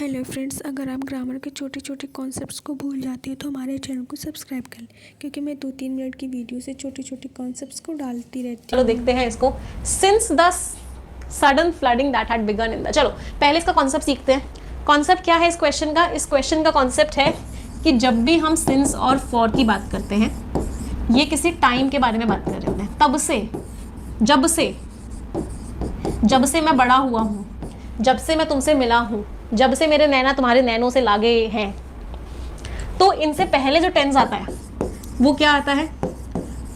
Hello friends, अगर आप grammar के छोटे छोटे कॉन्सेप्ट्स को भूल जाते हैं तो हमारे चैनल को सब्सक्राइब कर लें, क्योंकि मैं 2-3 मिनट की वीडियो से छोटे छोटे कॉन्सेप्ट्स को डालती रहती हूँ। चलो देखते हैं इसको। Since the sudden flooding that had begun in the, चलो पहले इसका कॉन्सेप्ट सीखते हैं। कॉन्सेप्ट क्या है इस क्वेश्चन का? इस क्वेश्चन का कॉन्सेप्ट है कि जब भी हम सिंस और फॉर की बात करते हैं, ये किसी टाइम के बारे में बात कर रहे होते हैं। तब से, जब से मैं बड़ा हुआ हूँ, जब से मैं तुमसे मिला हूँ, जब से मेरे नैना तुम्हारे नैनों से लागे हैं, तो इनसे पहले जो टेंस आता है वो क्या आता है?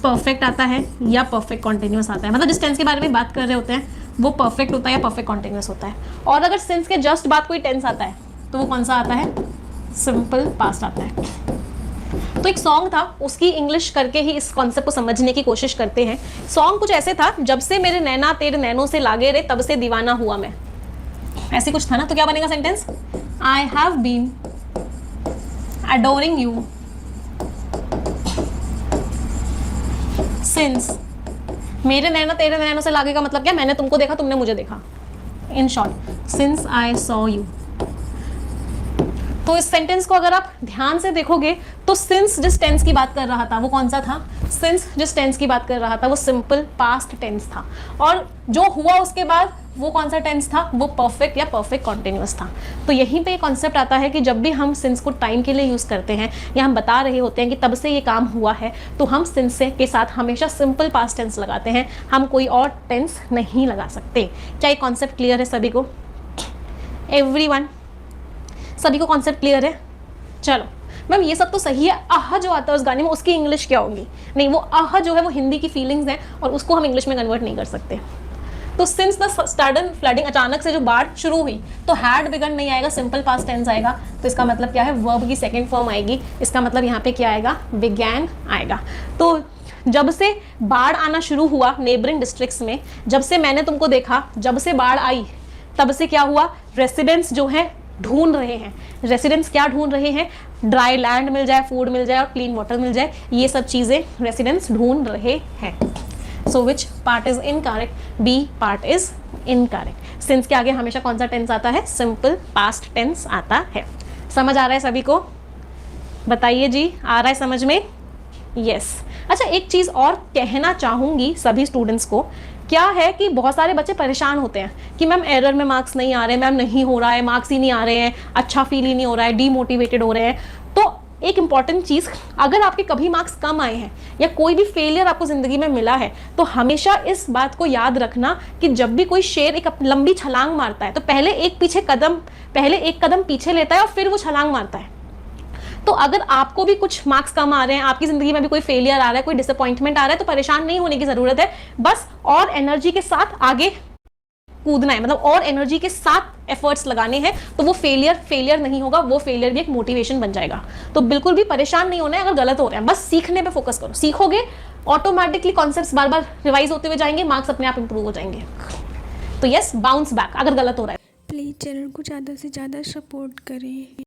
परफेक्ट आता है या परफेक्ट कॉन्टिन्यूस आता है। मतलब जिस टेंस के बारे में बात कर रहे होते हैं वो परफेक्ट होता है या परफेक्ट कॉन्टिन्यूस होता है। और अगर सिंस के जस्ट बाद कोई टेंस आता है तो वो कौन सा आता है? सिंपल पास्ट आता है। तो एक सॉन्ग था, उसकी इंग्लिश करके ही इस कॉन्सेप्ट को समझने की कोशिश करते हैं। सॉन्ग कुछ ऐसे था, जब से मेरे नैना तेरे नैनों से लागे रे, तब से दीवाना हुआ मैं, ऐसे कुछ था ना। तो क्या बनेगा sentence? I have been adoring you since, मेरे नैना तेरे नैनों से लागे का मतलब क्या? मैंने तुमको देखा, तुमने मुझे देखा। In short, since I saw you. तो इस सेंटेंस को अगर आप ध्यान से देखोगे तो सिंस जिस टेंस की बात कर रहा था वो कौन सा था? सिंस जिस टेंस की बात कर रहा था वो सिंपल पास्ट टेंस था। और जो हुआ उसके बाद वो कौन सा टेंस था? वो परफेक्ट या परफेक्ट कॉन्टिन्यूस था। तो यहीं पे कॉन्सेप्ट आता है कि जब भी हम सिंस को टाइम के लिए यूज़ करते हैं या हम बता रहे होते हैं कि तब से ये काम हुआ है, तो हम सिंस के साथ हमेशा सिंपल पास्ट टेंस लगाते हैं, हम कोई और टेंस नहीं लगा सकते। क्या ये कॉन्सेप्ट क्लियर है सभी को? एवरीवन, सभी को कॉन्सेप्ट क्लियर है? चलो मैम ये सब तो सही है, आह जो आता है उस गाने में उसकी इंग्लिश क्या होगी? नहीं, वो आह जो है वो हिंदी की फीलिंग्स है और उसको हम इंग्लिश में कन्वर्ट नहीं कर सकते। तो सिंस द सडन फ्लडिंग, अचानक से जो बाढ़ शुरू हुई, तो हैड बिगन नहीं आएगा, सिंपल पास्ट टेंस आएगा। तो इसका मतलब क्या है? वर्ब की सेकंड फॉर्म आएगी। इसका मतलब यहाँ पे क्या आएगा? बिगैन आएगा। तो जब से बाढ़ आना शुरू हुआ नेबरिंग डिस्ट्रिक्ट्स में, जब से मैंने तुमको देखा, जब से बाढ़ आई, तब से क्या हुआ? रेसिडेंट्स जो है ढूंढ रहे हैं। रेसिडेंट्स क्या ढूंढ रहे हैं? ड्राई लैंड मिल जाए, फूड मिल जाए और क्लीन वाटर मिल जाए, ये सब चीजें रेसिडेंट्स ढूंढ रहे हैं। So which part is incorrect? B part is incorrect. Since के आगे हमेशा कौन सा टेंस आता है? सिंपल पास्ट टेंस आता है। समझ आ रहा है सभी को? बताइए जी, आ रहा है समझ में? यस। अच्छा, एक चीज और कहना चाहूंगी सभी स्टूडेंट्स को। क्या है कि बहुत सारे बच्चे परेशान होते हैं कि मैम एरर में मार्क्स नहीं आ रहे, मैम नहीं हो रहा है, मार्क्स ही नहीं आ रहे हैं, अच्छा फील ही नहीं हो रहा है, डीमोटिवेटेड हो रहे हैं। तो एक इंपॉर्टेंट चीज़, अगर आपके कभी मार्क्स कम आए हैं या कोई भी फेलियर आपको ज़िंदगी में मिला है, तो हमेशा इस बात को याद रखना कि जब भी कोई शेर एक लंबी छलांग मारता है तो पहले एक कदम पीछे लेता है और फिर वो छलांग मारता है। तो अगर आपको भी कुछ मार्क्स कम आ रहे हैं, आपकी ज़िंदगी में भी कोई फेलियर आ रहा है, कोई डिसअपॉइंटमेंट आ रहा है, तो परेशान नहीं होने की ज़रूरत है। बस और एनर्जी के साथ आगे कूदना है, मतलब और एनर्जी के साथ एफर्ट्स लगाने हैं, तो वो फेलियर नहीं होगा, वो फेलियर भी एक मोटिवेशन बन जाएगा। तो बिल्कुल भी परेशान नहीं होना है अगर गलत हो रहे हैं, बस सीखने पे फोकस करो। सीखोगे ऑटोमेटिकली कॉन्सेप्ट्स बार बार रिवाइज होते हुए जाएंगे, मार्क्स अपने आप इंप्रूव हो जाएंगे। तो यस, बाउंस बैक अगर गलत हो रहा है। प्लीज़ चैनल को ज़्यादा से ज़्यादा सपोर्ट करें।